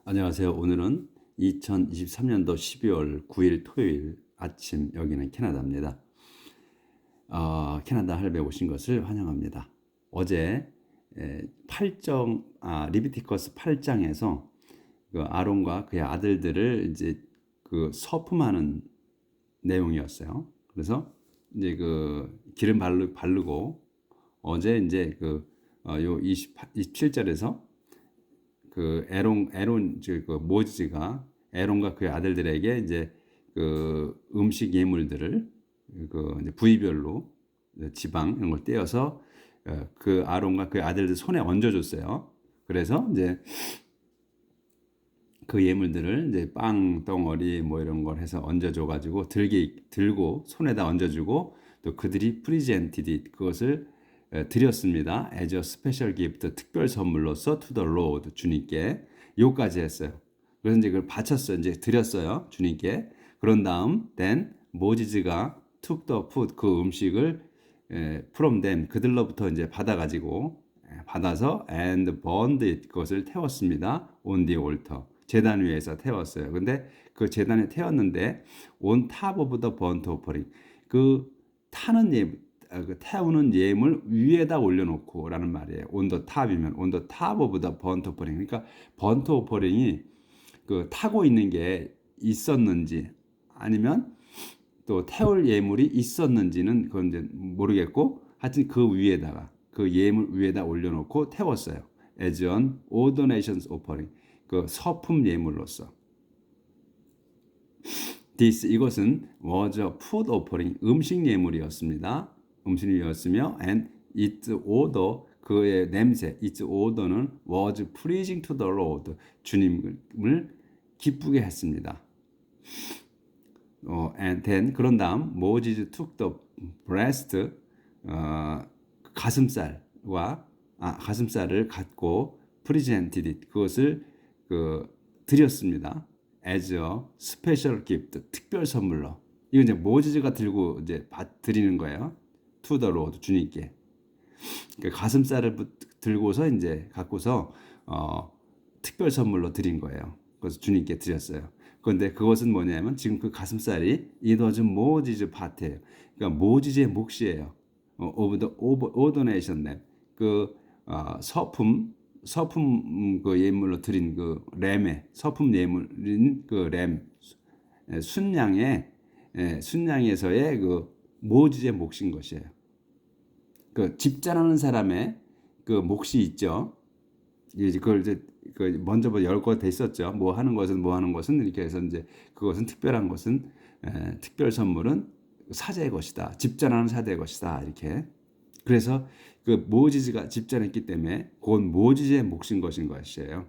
안녕하세요. 오늘은 2023년도 12월 9일 토요일 아침, 여기는 캐나다입니다. 캐나다 할배 오신 것을 환영합니다. 어제 8정 리비티커스 8장에서 그 아론과 그의 아들들을 이제 그 서품하는 내용이었어요. 그래서 이제 그 기름 바르고 어제 이제 요 27절에서 그 에론 그 모지가 에론과 그의 아들들에게 이제 그 음식 예물들을 그 이제 부위별로 지방 이런 걸 떼어서 그 아론과 그의 아들들 손에 얹어줬어요. 그래서 이제 그 예물들을 이제 빵 덩어리 뭐 이런 걸 해서 얹어줘가지고 들고 손에다 얹어주고 또 그들이 프리젠티드 그것을 드렸습니다. as a special gift 특별 선물로서 to the Lord 주님께 요까지 했어요. 그래서 이제 그걸 바쳤어요. 이제 드렸어요 주님께. 그런 다음 then 모지즈가 took the food 그 음식을 from them 그들로부터 이제 받아서 and burned it 그것을 태웠습니다. on the altar 제단 위에서 태웠어요. 근데 그 제단에 태웠는데 on top of the burnt offering 그 타는 그 태우는 예물 위에다 올려놓고라는 말이에요. on the top이면 on the top of the burnt offering 그러니까 burnt offering이 그 타고 있는 게 있었는지 아니면 또 태울 예물이 있었는지는 그건 이제 모르겠고 하여튼 그 위에다가 그 예물 위에다 올려놓고 태웠어요. as an ordinations offering 그 서품 예물로서. 이것은 was a food offering 음식 예물이었습니다. 음식 예물이었으며 and its odor 그의 냄새 its odor는 was pleasing to the Lord 주님을 기쁘게 했습니다. and then 그런 다음 Moses took the breast 가슴살을 갖고 presented it 그것을 드렸습니다. as a special gift 특별 선물로 이거 이제 모지즈가 들고 이제 드리는 거예요. to the Lord 주님께 가슴살을 들고서 이제 갖고서 특별 선물로 드린 거예요. 그래서 주님께 드렸어요. 그런데 그것은 뭐냐면 지금 그 가슴살이 it was Moses' part예요. 그러니까 모지즈의 몫이에요. of the ordination lamb 그 서품 그 예물로 드린 그 램의 서품 예물인 그 램 순양에서의 그 모지즈의 몫인 것이에요. 그 집전하는 사람의 그 몫이 있죠. 이제 그걸 이제 먼저 열거 돼 있었죠. 뭐 하는 것은 이렇게 해서 이제 그것은 특별한 것은 특별 선물은 사제의 것이다. 집전하는 사제의 것이다. 이렇게. 그래서 그 모지즈가 집전했기 때문에 그건 모지즈의 몫인 것이에요.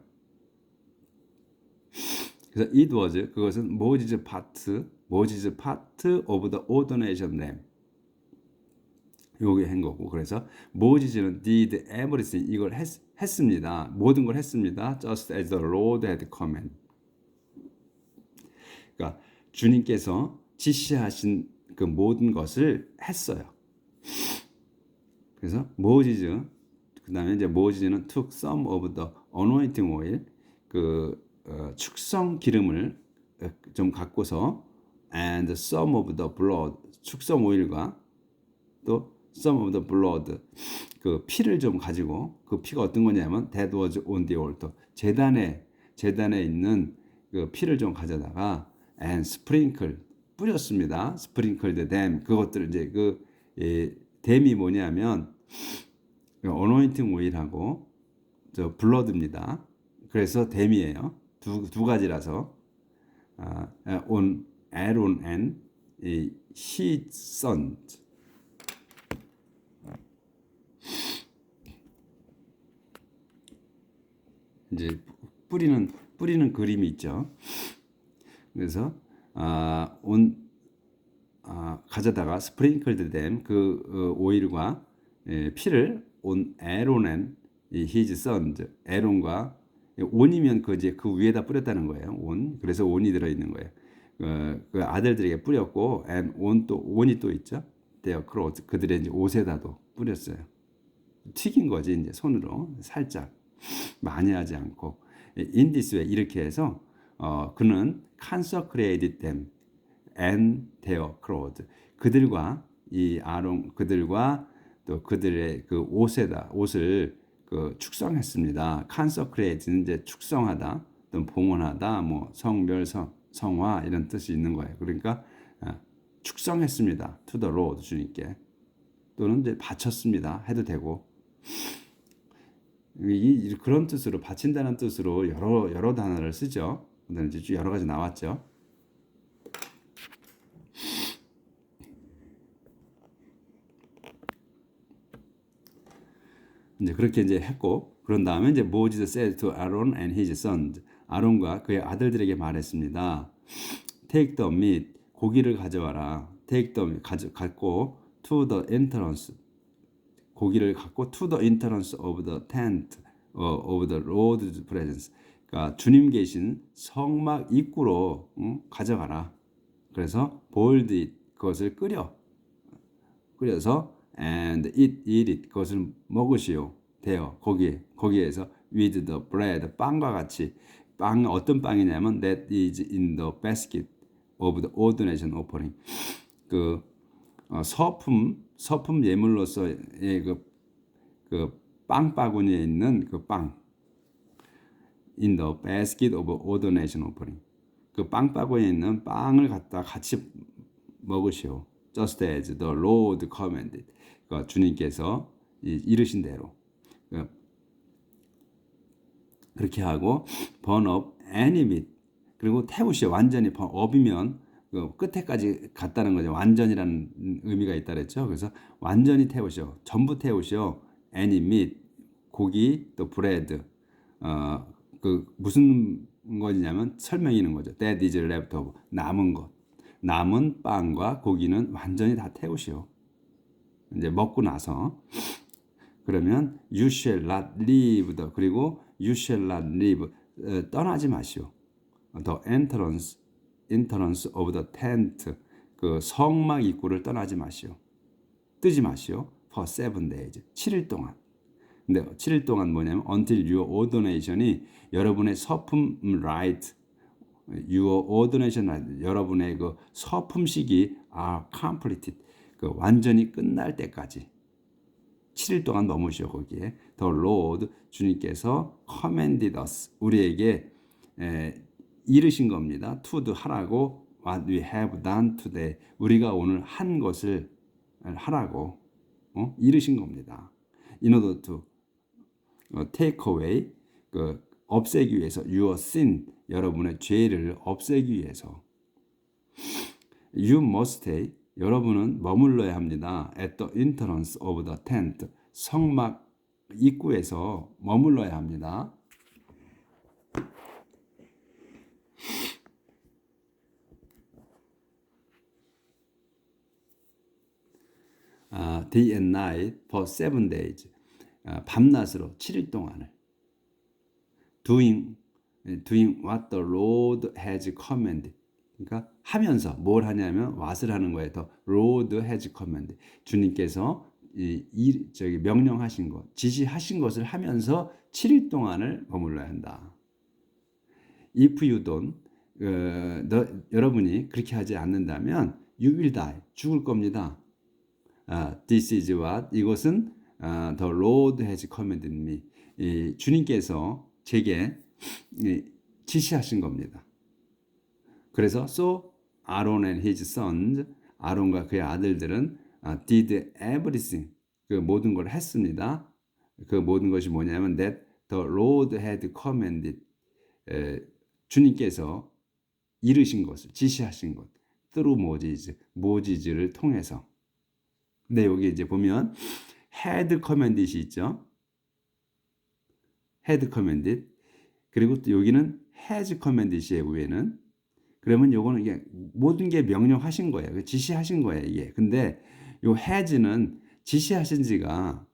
그래서 it was 그것은 모지즈 part of the ordination lamb. 요게 한 거고 그래서 모지즈는 did everything 이걸 했습니다. 모든 걸 했습니다. just as the Lord had commanded. 그러니까 주님께서 지시하신 그 모든 것을 했어요. 그래서 모지즈 그다음에 이제 모지즈는 took some of the anointing oil 축성 기름을 좀 갖고서 and some of the blood 축성 오일과 또 some of the blood 그 피를 좀 가지고 그 피가 어떤 거냐면 that was on the altar 제단에 있는 그 피를 좀 가져다가 and sprinkle 뿌렸습니다. sprinkled them 그것들 이제 댐이 뭐냐면 어노인팅 오일하고 저 블러드입니다. 그래서 댐이에요. 두 가지라서 on Aaron and his sons 이제 뿌리는 그림이 있죠. 그래서 가져다가 스프링클드 된 그 오일과 피를 on Aaron and his sons 에론과 온이면 그 위에다 뿌렸다는 거예요. 온 그래서 온이 들어 있는 거예요. 그 아들들에게 뿌렸고 and 온이 또 있죠. 그들의 이제 옷에다도 뿌렸어요. 튀긴 거지 이제 손으로 살짝 많이 하지 않고 in this way 이렇게 해서 그는 consecrated them and their clothes. 그들과 이 아론 그들과 또 그들의 그 옷을 그 축성했습니다. consecrate는 이제 축성하다, 또 봉헌하다, 뭐 성별, 성화 이런 뜻이 있는 거예요. 그러니까 축성했습니다. to the Lord 주님께 또는 이제 바쳤습니다. 해도 되고 그런 뜻으로 바친다는 뜻으로 여러 단어를 쓰죠. 이제 여러 가지 나왔죠. 이제 그렇게 이제 했고 그런 다음에 이제 Moses said to Aaron and his sons 아론과 그의 아들들에게 말했습니다. Take the meat 고기를 가져와라. Take the 갖고 to the entrance 고기를 갖고 to the entrance of the tent of the Lord's presence. 그러니까 주님 계신 성막 입구로 가져가라. 그래서 boiled it 그것을 끓여서 and eat it 그것을 먹으시오. 돼요. 거기에서 with the bread 빵과 같이 빵 어떤 빵이냐면 that is in the basket of the ordination offering. 그 서품 예물로서의 그 빵 바구니에 있는 그 빵 in the basket of ordination offering. 그 빵 바구니에 있는 빵을 갖다 같이 먹으시오. Just as the Lord commanded. 그러니까 주님께서 이르신 대로 그렇게 하고 burn up any meat 그리고 태우시오. 완전히 up이면 그 끝에까지 갔다는 거죠. 완전이라는 의미가 있다 그랬죠. 그래서 완전히 태우시오. 전부 태우시오. any meat 고기 또 bread 그 무슨 것이냐면 설명이 있는 거죠. That is left over 남은 것. 남은 빵과 고기는 완전히 다 태우시오. 이제 먹고 나서 그러면 you shall not leave the 그리고 you shall not leave 떠나지 마시오. The entrance of the tent 그 성막 입구를 떠나지 마시오. 뜨지 마시오. For 7 days 7일 동안. 근데 7일 동안 뭐냐면 until your ordination이 여러분의 서품 rite your ordination rite 여러분의 그 서품식이 are completed 그 완전히 끝날 때까지 7일 동안 머무시오 거기에. The Lord 주님께서 commanded us 우리에게 이르신 겁니다. to do 하라고 what we have done today 우리가 오늘 한 것을 하라고 이르신 겁니다. In order to take away 그 없애기 위해서 your sin 여러분의 죄를 없애기 위해서 you must stay 여러분은 머물러야 합니다. At the entrance of the tent 성막 입구에서 머물러야 합니다. Day and night for 7 days 밤낮으로 7일 동안을 doing what the Lord has commanded 그러니까 하면서 뭘 하냐면 what을 하는 거예요. The Lord has commanded 주님께서 명령하신 것, 지시하신 것을 하면서 7일 동안을 머물러야 한다. If you don't, 여러분이 그렇게 하지 않는다면 you will die, 죽을 겁니다. This is what, 이것은 the Lord has commanded me. 주님께서 제게 지시하신 겁니다. 그래서 so Aaron and his sons, 아론과 그의 아들들은 did everything, 그 모든 걸 했습니다. 그 모든 것이 뭐냐면 that the Lord had commanded, 주님께서 이르신 것을, 지시하신 것, through 모지즈를 통해서. 근데 여기 이제 보면 had commanded이 있죠. had commanded. 그리고 또 여기는 has commanded이에요, 위에는. 그러면 요거는 이게 모든 게 명령하신 거예요. 지시하신 거예요, 이게. 근데 요 has는 지시하신 지가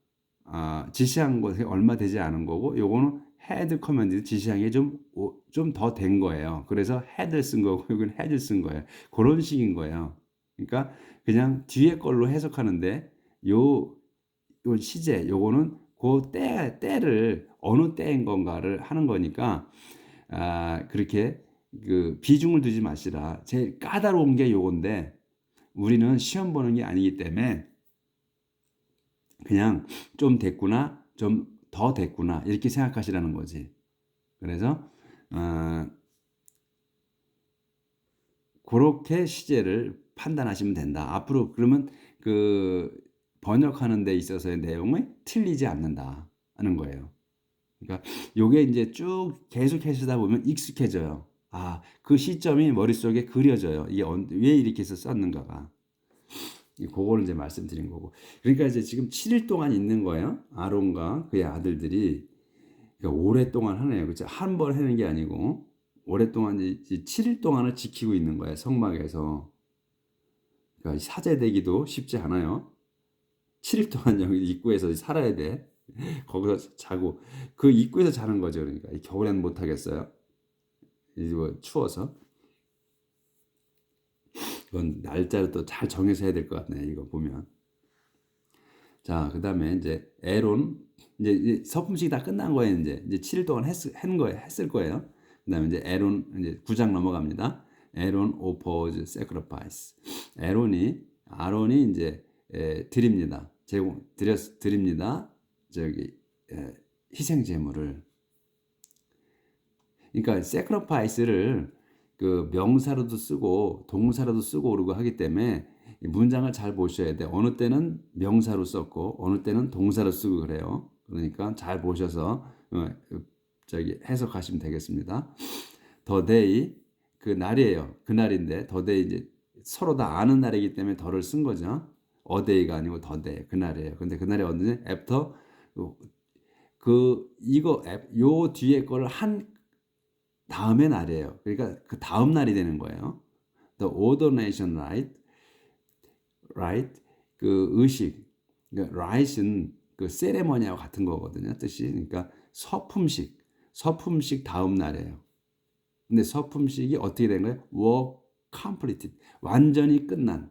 지시한 것이 얼마 되지 않은 거고 요거는 had commanded 지시한 게 좀 더 된 거예요. 그래서 had를 쓴 거고 여기는 has를 쓴 거예요. 그런 식인 거예요. 그러니까 그냥 뒤에 걸로 해석하는데 요 시제 요거는 그 때를 어느 때인 건가를 하는 거니까 그렇게 그 비중을 두지 마시라. 제일 까다로운 게 요건데 우리는 시험 보는 게 아니기 때문에 그냥 좀 됐구나, 좀 더 됐구나 이렇게 생각하시라는 거지. 그래서 그렇게 시제를 판단하시면 된다. 앞으로 그러면 그 번역하는 데 있어서의 내용이 틀리지 않는다 하는 거예요. 그러니까 요게 이제 쭉 계속 하시다 보면 익숙해져요. 그 시점이 머릿속에 그려져요. 이게 왜 이렇게 해서 썼는가가. 그거를 이제 말씀드린 거고. 그러니까 이제 지금 7일 동안 있는 거예요. 아론과 그의 아들들이. 그러니까 오랫동안 하네요. 그렇죠? 한 번 하는 게 아니고 오랫동안 이제 7일 동안을 지키고 있는 거예요. 성막에서. 그러니까 사제되기도 쉽지 않아요. 7일 동안 여기 입구에서 살아야 돼. 거기서 자고 그 입구에서 자는 거죠. 그러니까 겨울에는 못 하겠어요. 이제 뭐 추워서. 그건 날짜를 또 잘 정해서 해야 될 것 같네. 이거 보면. 자, 그다음에 이제 에론 이제 서품식이 다 끝난 거예요. 이제 7일 동안 했을 거예요. 그다음에 이제 에론 이제 9장 넘어갑니다. 에론 오퍼즈 세크리파이스. 아론이 이제 드립니다. 드립니다. 저기 희생 제물을. 그러니까 세크리파이스를 그 명사로도 쓰고 동사로도 쓰고 그러고 하기 때문에 문장을 잘 보셔야 돼. 어느 때는 명사로 썼고 어느 때는 동사로 쓰고 그래요. 그러니까 잘 보셔서 저기 해석하시면 되겠습니다. 더 데이 그 날이에요. 그 날인데 더 데이 이제 서로 다 아는 날이기 때문에 더를 쓴 거죠. 어데이가 아니고 더 데이 그 날이에요. 근데 그 날이 언제냐? 애프터 요 뒤에 거를 한 다음의 날이에요. 그러니까 그 다음 날이 되는 거예요. The ordination right? 그 의식, 그러니까 right은 그 세레머니하고 같은 거거든요. 뜻이. 그러니까 서품식 다음 날이에요. 근데 서품식이 어떻게 된 거예요? Work completed. 완전히 끝난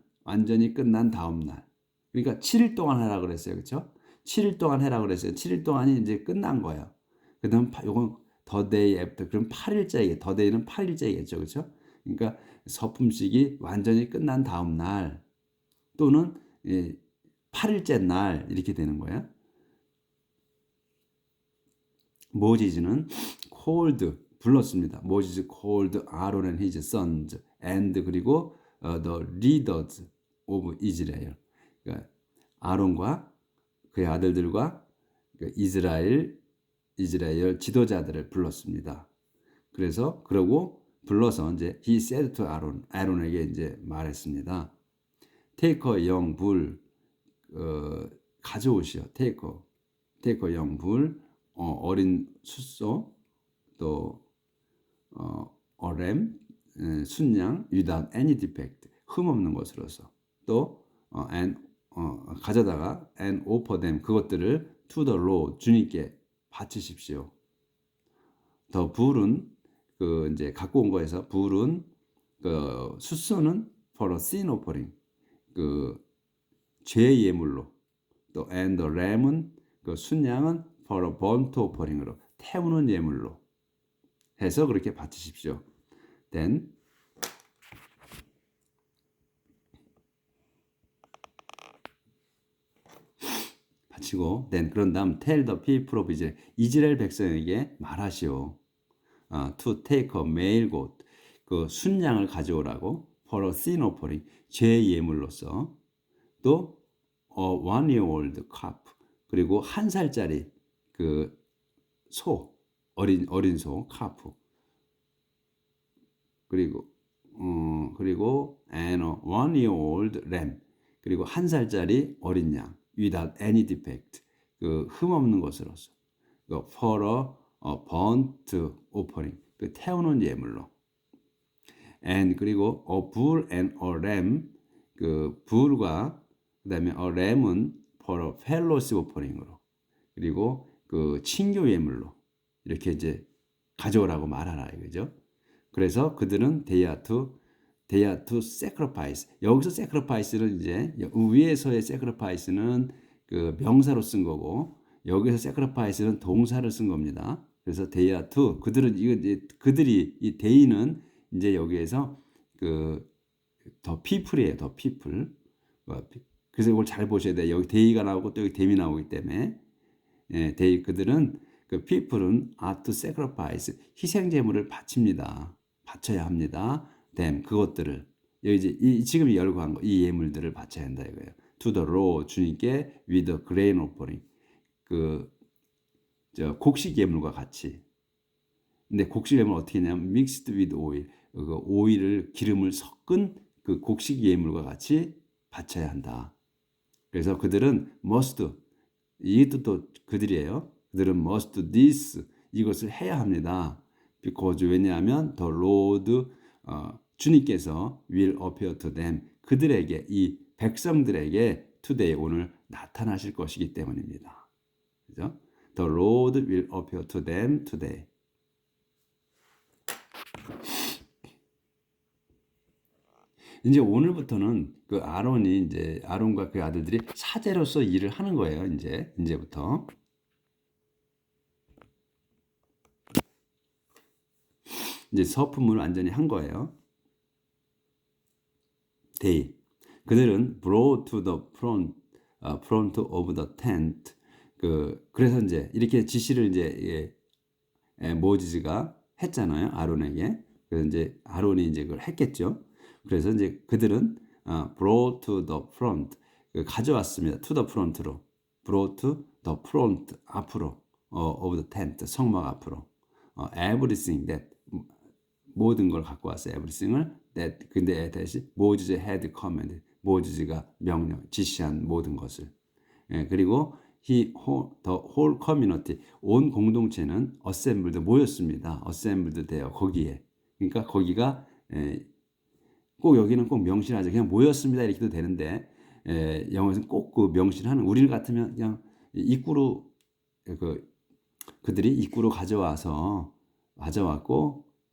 다음 날. 그러니까 7일 동안 하라 그랬어요. 그렇죠? 7일 동안 해라 그랬어요. 7일 동안이 이제 끝난 거예요. 그다음 요건 더 데이 애프터 그럼 8일째이게 더 데이는 8일째이겠죠. 그렇죠? 그러니까 서품식이 완전히 끝난 다음 날 또는 8일째 날 이렇게 되는 거예요. 모지즈는 called 불렀습니다. 모지즈 called Aaron and his sons and 그리고 the leaders of Israel. 그러니까 아론과 그의 아들들과 그 이스라엘 지도자들을 불렀습니다. 그러고 불러서 이제 he said to 아론에게 이제 말했습니다. take a young bull 가져오시오. take a young bull 어린 숫소 또 램 순양 without any defect 흠 없는 것으로서 또 가져다가 and offer them 그것들을 to the Lord 주님께 바치십시오. 더 불은 그 이제 갖고 온 거에서 불은 그 숫소는 for a sin offering 그 죄 예물로 또 and the lamb은 그 순양은 for a burnt offering으로 태우는 예물로 해서 그렇게 바치십시오. then 바치고 then 그런 다음 tell the people of Israel 이스라엘 백성에게 말하시오. to take a male goat 그 순양을 가져오라고 for a sin offering 죄 예물로서 또 one year old calf 그리고 한 살짜리 그 소 어린 소 calf 그리고 and a one year old lamb 그리고 한 살짜리 어린 양 without any defect 그 흠 없는 것으로서 그 for a burnt offering 그 태우는 예물로 and 그리고 a bull and a lamb 그 bull과 그다음에 a lamb은 for a fellowship offering으로 그리고 그 친교 예물로 이렇게 이제 가져오라고 말하라 이거죠. 그래서 그들은 they are to sacrifice. 여기서 sacrifice는 이제 위에서의 sacrifice는 그 명사로 쓴 거고 여기서 sacrifice는 동사를 쓴 겁니다. 그래서 they are to 그들은 이거 이제 그들이 이 they는 이제 여기에서 그 더 people이에요. 더 people. 그래서 이걸 잘 보셔야 돼요. 여기 they가 나오고 또 여기 them이 나오기 때문에 예, they 그들은 그 people은 are to sacrifice 희생 제물을 바칩니다. 바쳐야 합니다. them 그것들을 여기 이제 지금 열거한 거 이 예물들을 바쳐야 한다 이거예요. to the Lord 주님께 with the grain offering 그 저 곡식 예물과 같이. 근데 곡식 예물 어떻게 했냐면 mixed with oil 그 오일을 기름을 섞은 그 곡식 예물과 같이 바쳐야 한다. 그래서 그들은 must 이것도 또 그들이에요. 그들은 must this 이것을 해야 합니다. because 왜냐하면 the Lord 주님께서 will appear to them 그들에게 이 백성들에게 today 오늘 나타나실 것이기 때문입니다. 그죠? The Lord will appear to them today. 이제 오늘부터는 그 아론이 이제 아론과 그 아들들이 사제로서 일을 하는 거예요. 이제부터. 이제 서품을 완전히 한 거예요. They 그들은 brought to the front of the tent 그래서 이제 이렇게 지시를 이제 모지즈가 했잖아요. 아론에게. 그래서 이제 아론이 이제 그걸 했겠죠. 그래서 이제 그들은 brought to the front 가져왔습니다. to the front로 brought to the front 앞으로 of the tent 성막 앞으로 everything that 모든 걸 갖고 왔어요. everything을 that 근데 대신 모지즈 had commanded 모지즈가 명령 지시한 모든 것을 그리고 the whole community 온 공동체는 assembled 모였습니다. assembled 돼요. 거기에 그러니까 거기가 꼭 여기는 꼭 명시하죠. 그냥 모였습니다 이렇게도 되는데 영어에서는 꼭 그 명시하는 우리를 같으면 그냥 입구로 그들이 입구로 가져왔고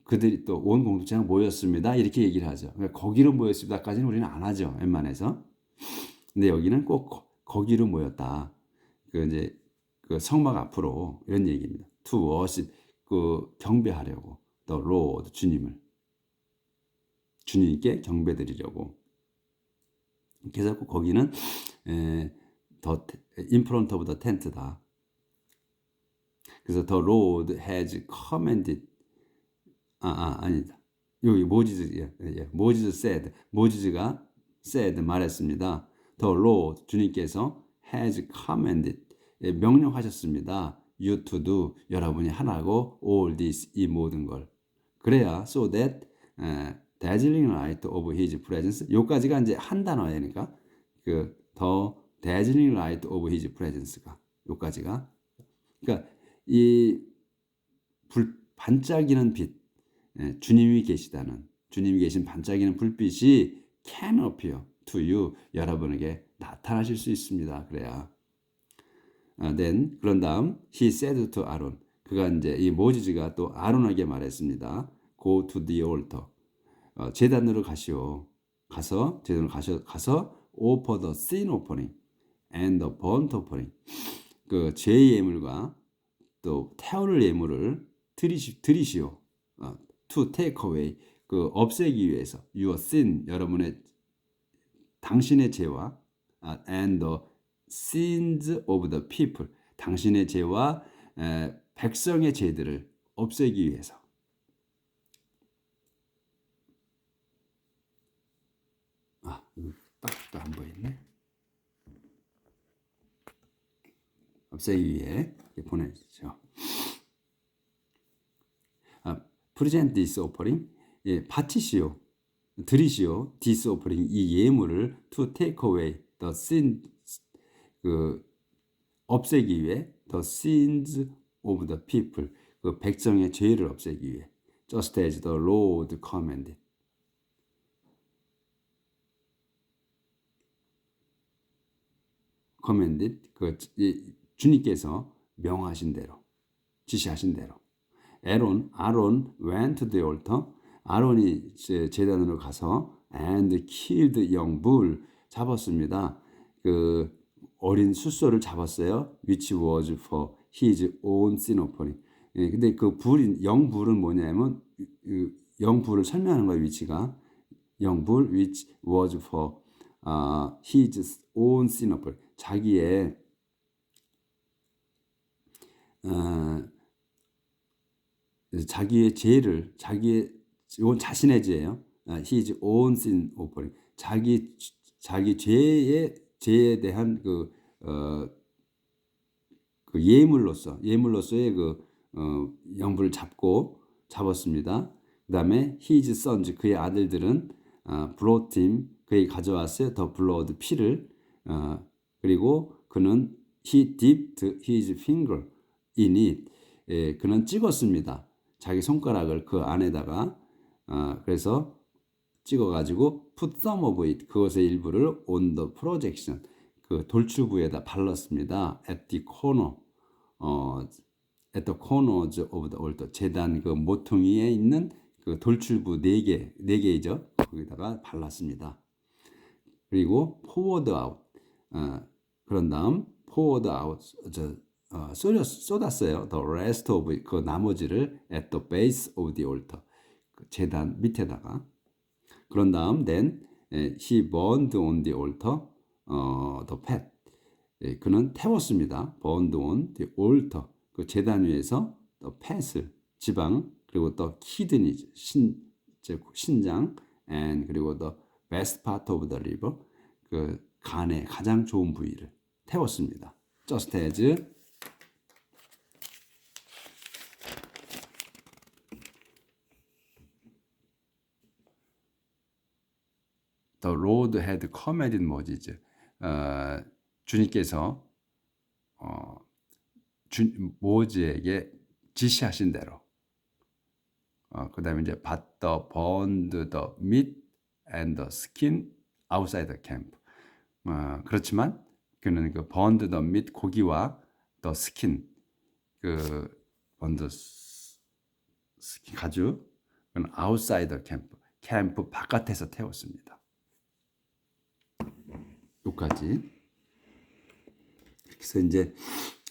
그들이 또 온 공동체가 모였습니다 이렇게 얘기를 하죠. 그러니까 거기로 모였습니다까지는 우리는 안 하죠. 웬만해서. 근데 여기는 꼭 거기로 모였다. 그 이제 그 성막 앞으로 이런 얘기입니다. To worship 그 경배하려고 the Lord 주님께 경배드리려고. 그래서 거기는 더 in front of the tent다. 그래서 the Lord has commanded 아니다. 여기 모지즈 said 모지즈가 said 말했습니다. The Lord 주님께서 has commanded 명령하셨습니다. You to do 여러분이 하라고 all this 이 모든 걸 그래야 so that dazzling light of his presence 요까지가 이제 한 단어니까 그 the dazzling light of his presence가 요까지가 그러니까 이 반짝이는 빛 주님이 계신 반짝이는 불빛이 can appear to you 여러분에게 나타나실 수 있습니다. 그래야 then 그런 다음 he said to Aaron 그가 이제 이 모지즈가 또 아론에게 말했습니다. go to the altar 제단으로 가시오. 가서 offer the sin offering and the burnt offering 그 죄의 예물과 또 태울 예물을 드리시오. to take away 그 없애기 위해서 your sin 여러분의 당신의 죄와 and the sins of the people 당신의 죄와 백성의 죄들을 없애기 위해서 딱도 안 보이네. 없애기 위해 보내주죠. present this offering 바치시오 드리시오 this offering 이 예물을 to take away the sin 그 없애기 위해 the sins of the people 그 백성의 죄를 없애기 위해 just as the Lord commanded 그 주님께서 명하신 대로 지시하신 대로 아론 went to the altar 아론이 제단으로 가서 and killed young bull 잡았습니다. 그 어린 숫소를 잡았어요. which was for his own sin offering. 예, 근데 그 불인 영불은 뭐냐면 영불을 설명하는 거예요. 위치가 영불 which was for his own sin offering. 자기의 자기의 죄를 이건 자신의 죄예요. his own sin offering. 자기 죄에 대한 그 예물로서의 영불을 잡았습니다. 그다음에 his sons 그의 아들들은 brought him 그에게 가져왔어요. the blood 피를 그리고 그는 he dipped his finger in it. 예, 그는 찍었습니다. 자기 손가락을 그 안에다가 그래서 찍어가지고 put some of it 그것의 일부를 on the projection 그 돌출부에다 발랐습니다. at the corner at the corners of the altar 제단 그 모퉁이에 있는 그 돌출부 네 개이죠. 거기다가 발랐습니다. 그리고 poured out 그런 다음 poured out 쏟았어요. the rest of it 그 나머지를 at the base of the altar 그 제단 밑에다가 그런 다음 then he burned on the altar the fat 그는 태웠습니다. burned on the altar 그 제단 위에서 the fat을 지방 그리고 또 kidney 신장 and 그리고 the best part of the liver 그 간의 가장 좋은 부위를 태웠습니다. just as The Lord had commanded Moses. 주님께서 모세에게 지시하신 대로. 그다음에 이제 but the burned the meat and the skin outside the camp. 그렇지만 그는 그 burned the meat 고기와 the skin 그 on the skin 가죽 그는 outside the camp 캠프 바깥에서 태웠습니다. 여기까지. 그래서 이제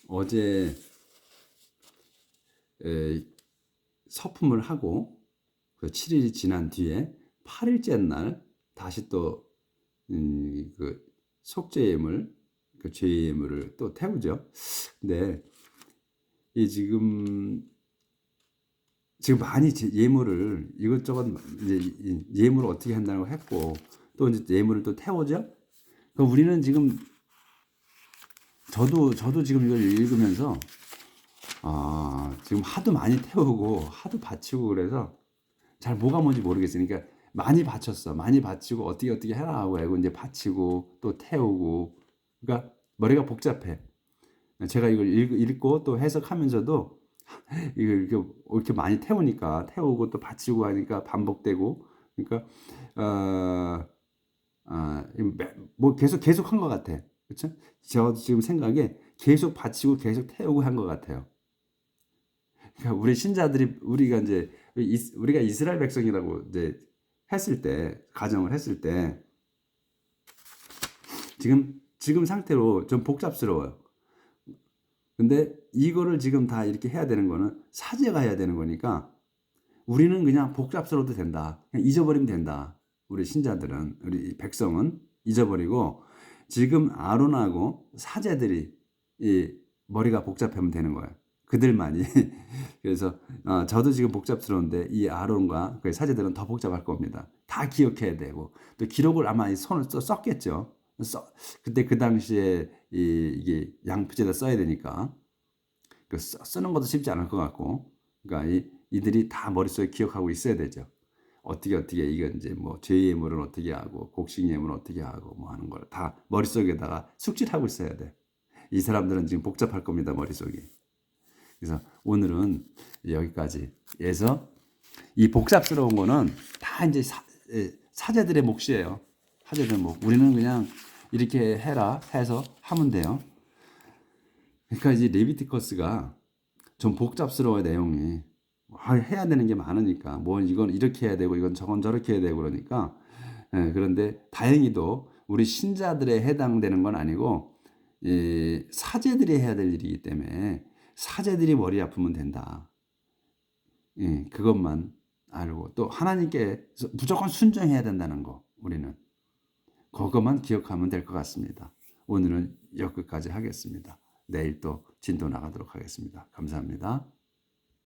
어제 서품을 하고 그 7일이 지난 뒤에 8일째 날 다시 또 그 속죄 예물, 그 죄의 예물을 또 태우죠. 근데 이 지금 많이 예물을 이것저것 이제 예물을 어떻게 한다고 했고 또 이제 예물을 또 태우죠. 그럼 우리는 지금 저도 지금 이걸 읽으면서 지금 하도 많이 태우고 하도 바치고 그래서 잘 뭐가 뭔지 모르겠어요. 그러니까 많이 바쳤어. 많이 바치고 어떻게 해라 하고 이제 바치고 또 태우고 그러니까 머리가 복잡해. 제가 이걸 읽고 또 해석하면서도 이걸 이렇게 많이 태우고 또 바치고 하니까 반복되고 그러니까 뭐 계속 한 것 같아. 그렇죠? 저 지금 생각에 계속 바치고 계속 태우고 한 것 같아요. 그러니까 우리 신자들이 우리가 이스라엘 백성이라고 이제 했을 때 가정을 했을 때 지금 상태로 좀 복잡스러워요. 근데 이거를 지금 다 이렇게 해야 되는 거는 사제가 해야 되는 거니까 우리는 그냥 복잡스러워도 된다. 그냥 잊어버리면 된다. 우리 신자들은 우리 백성은 잊어버리고 지금 아론하고 사제들이 이 머리가 복잡하면 되는 거예요. 그들만이. 그래서 저도 지금 복잡스러운데 이 아론과 그 사제들은 더 복잡할 겁니다. 다 기억해야 되고 또 기록을 아마 이 손을 썼겠죠. 그때 그 당시에 이게 양표지에다 써야 되니까 그 쓰는 것도 쉽지 않을 것 같고 그러니까 이들이 다 머릿속에 기억하고 있어야 되죠. 어떻게 이건 이제 뭐 죄의 예물은 어떻게 하고 곡식 예물은 어떻게 하고 뭐 하는 걸 다 머릿속에다가 숙지하고 있어야 돼. 이 사람들은 지금 복잡할 겁니다. 머릿속이. 그래서 오늘은 여기까지 해서 이 복잡스러운 거는 다 이제 사제들의 몫이에요. 사제들의 몫. 우리는 그냥 이렇게 해라 해서 하면 돼요. 그러니까 이제 레비티커스가 좀 복잡스러워요. 내용이. 해야 되는 게 많으니까 뭐 이건 이렇게 해야 되고 이건 저건 저렇게 해야 되고 그러니까 그런데 다행히도 우리 신자들에 해당되는 건 아니고 사제들이 해야 될 일이기 때문에 사제들이 머리 아프면 된다. 그것만 알고 또 하나님께 무조건 순종해야 된다는 거 우리는 그것만 기억하면 될 것 같습니다. 오늘은 여기까지 하겠습니다. 내일 또 진도 나가도록 하겠습니다. 감사합니다.